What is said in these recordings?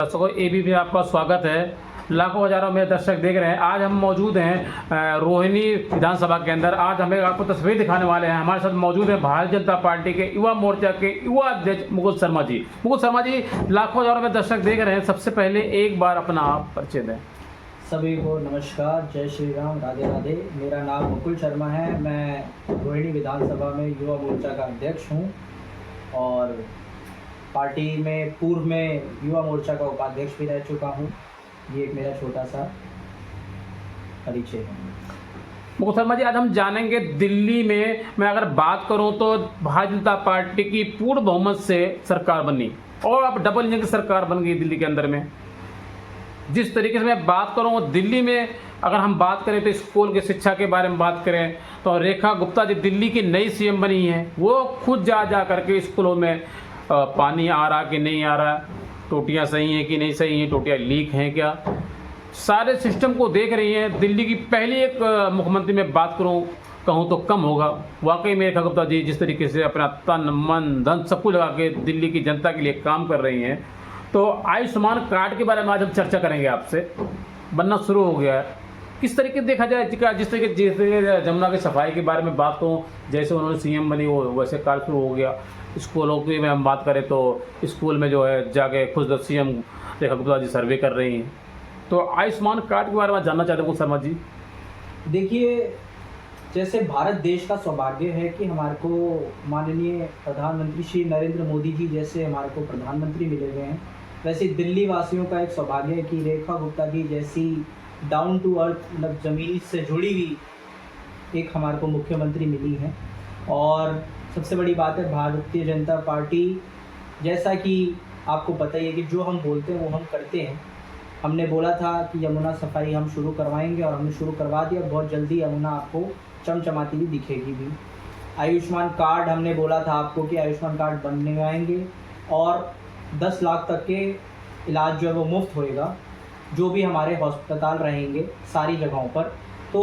दर्शकों एबीपी में आपका स्वागत है। लाखों हजारों में दर्शक देख रहे हैं। आज हम मौजूद हैं रोहिणी विधानसभा के अंदर। आज हमें आपको तस्वीर दिखाने वाले हैं। हमारे साथ मौजूद हैं भारतीय जनता पार्टी के युवा मोर्चा के युवा अध्यक्ष मुकुल शर्मा जी। मुकुल शर्मा जी, लाखों हजारों में दर्शक देख रहे हैं, सबसे पहले एक बार अपना आप परिचय दें। सभी को नमस्कार, जय श्री राम, राधे राधे। मेरा नाम मुकुल शर्मा है। मैं रोहिणी विधानसभा में युवा मोर्चा का अध्यक्ष हूँ और पार्टी में पूर्व में युवा मोर्चा का उपाध्यक्ष भी रह चुका हूँ। ये एक मेरा छोटा सा परिचय है। मुकुल शर्मा जी, आज हम जानेंगे दिल्ली में मैं अगर बात करूं तो भारतीय जनता पार्टी की पूर्ण बहुमत से सरकार बनी और अब डबल इंजन की सरकार बन गई दिल्ली के अंदर में। जिस तरीके से मैं बात करूं दिल्ली में, अगर हम बात करें तो स्कूल की शिक्षा के बारे में बात करें तो रेखा गुप्ता जी दिल्ली की नई सीएम बनी हैं। वो खुद जा करके स्कूलों में पानी आ रहा कि नहीं आ रहा, टोटियाँ सही हैं कि नहीं सही हैं, टोटियाँ लीक हैं क्या, सारे सिस्टम को देख रही हैं। दिल्ली की पहली एक मुख्यमंत्री में बात कहूँ तो कम होगा। वाकई में रेखा गुप्ता जी जिस तरीके से अपना तन मन धन सब कुछ लगा के दिल्ली की जनता के लिए काम कर रही हैं। तो आयुष्मान कार्ड के बारे में आज हम चर्चा करेंगे आपसे। बनना शुरू हो गया है, किस तरीके देखा जाए, जिस तरीके जमुना की सफाई के बारे में बात करूँ, जैसे उन्होंने सीएम बनी वो वैसे कार्य शुरू हो गया। स्कूलों की में हम बात करें तो स्कूल में जो है जाके खुद सीएम रेखा गुप्ता जी सर्वे कर रही हैं। तो आयुष्मान कार्ड के बारे में जानना चाहते हैं शर्मा जी। देखिए, जैसे भारत देश का सौभाग्य है कि हमारे को माननीय प्रधानमंत्री श्री नरेंद्र मोदी जी जैसे हमारे को प्रधानमंत्री मिले हुए हैं, वैसे दिल्ली वासियों का एक सौभाग्य है कि रेखा गुप्ता जी जैसी डाउन टू अर्थ मतलब ज़मीन से जुड़ी हुई एक हमारे को मुख्यमंत्री मिली है। और सबसे बड़ी बात है, भारतीय जनता पार्टी, जैसा कि आपको पता ही है कि जो हम बोलते हैं वो हम करते हैं। हमने बोला था कि यमुना सफाई हम शुरू करवाएंगे और हमने शुरू करवा दिया। बहुत जल्दी यमुना आपको चमचमाती भी दिखेगी भी। आयुष्मान कार्ड हमने बोला था आपको कि आयुष्मान कार्ड बनवाएंगे और 10 लाख तक के इलाज जो है वो मुफ्त होएगा, जो भी हमारे अस्पताल रहेंगे सारी जगहों पर। तो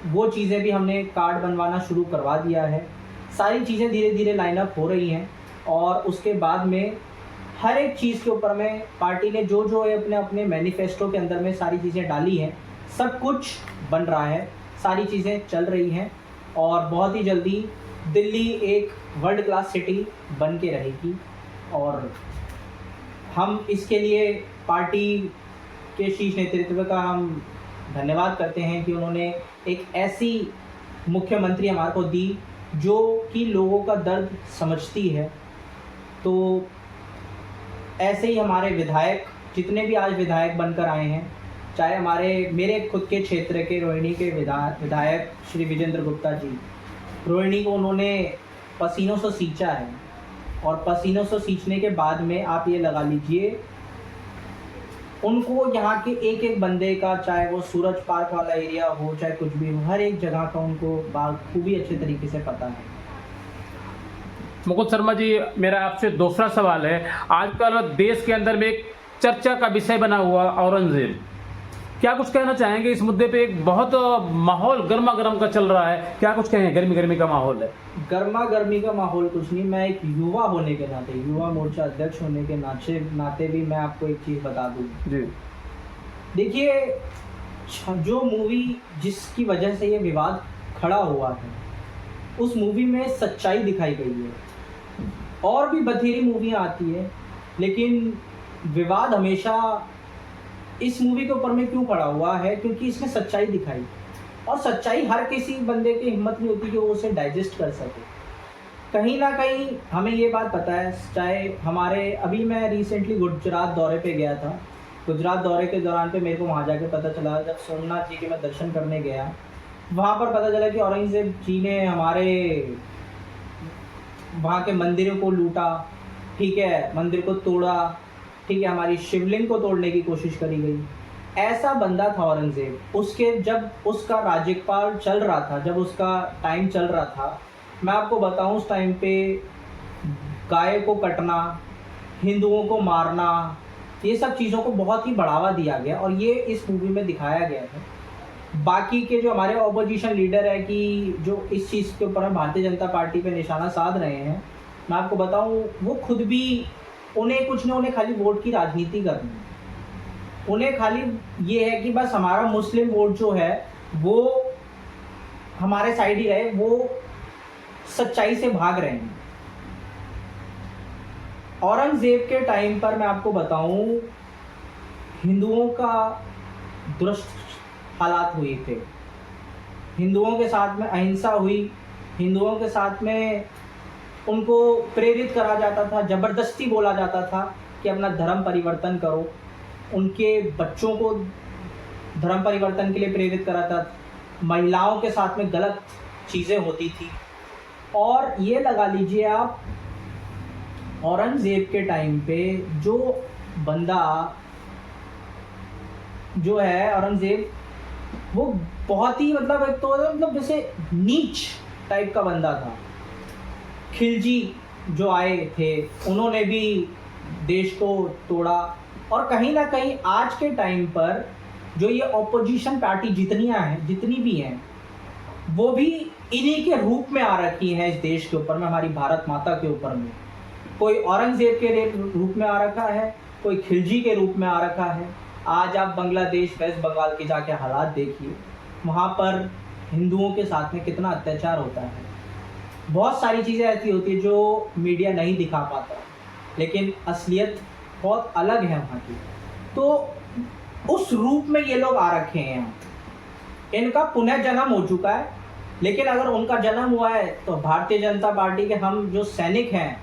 वो चीज़ें भी हमने कार्ड बनवाना शुरू करवा दिया है। सारी चीज़ें धीरे धीरे लाइनअप हो रही हैं और उसके बाद में हर एक चीज़ के ऊपर में पार्टी ने जो जो है अपने अपने मैनिफेस्टो के अंदर में सारी चीज़ें डाली हैं, सब कुछ बन रहा है, सारी चीज़ें चल रही हैं और बहुत ही जल्दी दिल्ली एक वर्ल्ड क्लास सिटी बन के रहेगी। और हम इसके लिए पार्टी के शीर्ष नेतृत्व का हम धन्यवाद करते हैं कि उन्होंने एक ऐसी मुख्यमंत्री हमारे को दी जो कि लोगों का दर्द समझती है। तो ऐसे ही हमारे विधायक जितने भी आज विधायक बनकर आए हैं, चाहे मेरे खुद के क्षेत्र के रोहिणी के विधायक श्री विजेंद्र गुप्ता जी, रोहिणी को उन्होंने पसीनों से सींचा है और पसीनों से सींचने के बाद में आप ये लगा लीजिए उनको यहाँ के एक एक बंदे का, चाहे वो सूरज पार्क वाला एरिया हो चाहे कुछ भी हो, हर एक जगह का उनको खूबी अच्छे तरीके से पता है। मुकुल शर्मा जी, मेरा आपसे दूसरा सवाल है। आजकल देश के अंदर में एक चर्चा का विषय बना हुआ औरंगजेब, क्या कुछ कहना चाहेंगे इस मुद्दे पे? एक बहुत माहौल गर्मा गर्म का चल रहा है, क्या कुछ कहें? गर्मी गर्मी का माहौल है। गर्मा गर्मी का माहौल कुछ नहीं। मैं एक युवा होने के नाते, युवा मोर्चा अध्यक्ष होने के नाते भी मैं आपको एक चीज़ बता दूँ जी। देखिए, जो मूवी जिसकी वजह से ये विवाद खड़ा हुआ है, उस मूवी में सच्चाई दिखाई गई है। और भी बथेरी मूवियाँ आती है, लेकिन विवाद हमेशा इस मूवी के ऊपर में क्यों पड़ा हुआ है? क्योंकि इसमें सच्चाई दिखाई, और सच्चाई हर किसी बंदे की हिम्मत नहीं होती कि वो उसे डाइजेस्ट कर सके। कहीं ना कहीं हमें ये बात पता है, चाहे हमारे अभी मैं रिसेंटली गुजरात दौरे पे गया था। गुजरात दौरे के दौरान पे मेरे को वहाँ जाके पता चला, जब सोमनाथ जी के मैं दर्शन करने गया, वहाँ पर पता चला कि औरंगजेब जी ने हमारे वहाँ के मंदिरों को लूटा, ठीक है, मंदिर को तोड़ा, ठीक है, हमारी शिवलिंग को तोड़ने की कोशिश करी गई। ऐसा बंदा था औरंगजेब। उसके जब उसका राज्यपाल चल रहा था, जब उसका टाइम चल रहा था, मैं आपको बताऊं उस टाइम पे गाय को कटना, हिंदुओं को मारना, ये सब चीज़ों को बहुत ही बढ़ावा दिया गया और ये इस मूवी में दिखाया गया है। बाकी के जो हमारे ऑपोजिशन लीडर है कि जो इस चीज़ के ऊपर भारतीय जनता पार्टी पे निशाना साध रहे हैं, मैं आपको बताऊं वो खुद भी उन्हें कुछ नहीं, उन्हें खाली वोट की राजनीति करनी है। उन्हें खाली ये है कि बस हमारा मुस्लिम वोट जो है वो हमारे साइड ही रहे, वो सच्चाई से भाग रहे हैं। औरंगजेब के टाइम पर मैं आपको बताऊं, हिंदुओं का दुष्ट हालात हुए थे, हिंदुओं के साथ में अहिंसा हुई, हिंदुओं के साथ में उनको प्रेरित करा जाता था, ज़बरदस्ती बोला जाता था कि अपना धर्म परिवर्तन करो, उनके बच्चों को धर्म परिवर्तन के लिए प्रेरित कराता था, महिलाओं के साथ में गलत चीज़ें होती थी। और ये लगा लीजिए आप, औरंगज़ेब के टाइम पे जो बंदा जो है औरंगज़ेब, वो बहुत ही मतलब एक तो मतलब जैसे नीच टाइप का बंदा था। खिलजी जो आए थे उन्होंने भी देश को तोड़ा, और कहीं ना कहीं आज के टाइम पर जो ये ऑपोजिशन पार्टी जितनी भी हैं वो भी इन्हीं के रूप में आ रखी हैं इस देश के ऊपर में, हमारी भारत माता के ऊपर में। कोई औरंगज़ेब के रूप में आ रखा है, कोई खिलजी के रूप में आ रखा है। आज आप बांग्लादेश, वेस्ट बंगाल के जाके हालात देखिए, वहाँ पर हिंदुओं के साथ में कितना अत्याचार होता है। बहुत सारी चीज़ें ऐसी होती है जो मीडिया नहीं दिखा पाता, लेकिन असलियत बहुत अलग है वहाँ की। तो उस रूप में ये लोग आ रखे हैं यहाँ। इनका पुनर्जन्म हो चुका है, लेकिन अगर उनका जन्म हुआ है तो भारतीय जनता पार्टी के हम जो सैनिक हैं,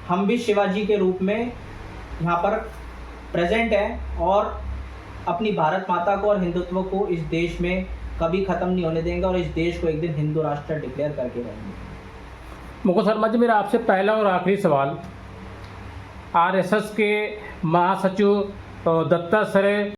हम भी शिवाजी के रूप में यहाँ पर प्रेजेंट हैं और अपनी भारत माता को और हिंदुत्व को इस देश में कभी ख़त्म नहीं होने देंगे, और इस देश को एक दिन हिंदू राष्ट्र डिक्लेयर करके रहेंगे। मुकुल शर्मा जी, मेरा आपसे पहला और आखिरी सवाल, आरएसएस के महासचिव दत्तात्रेय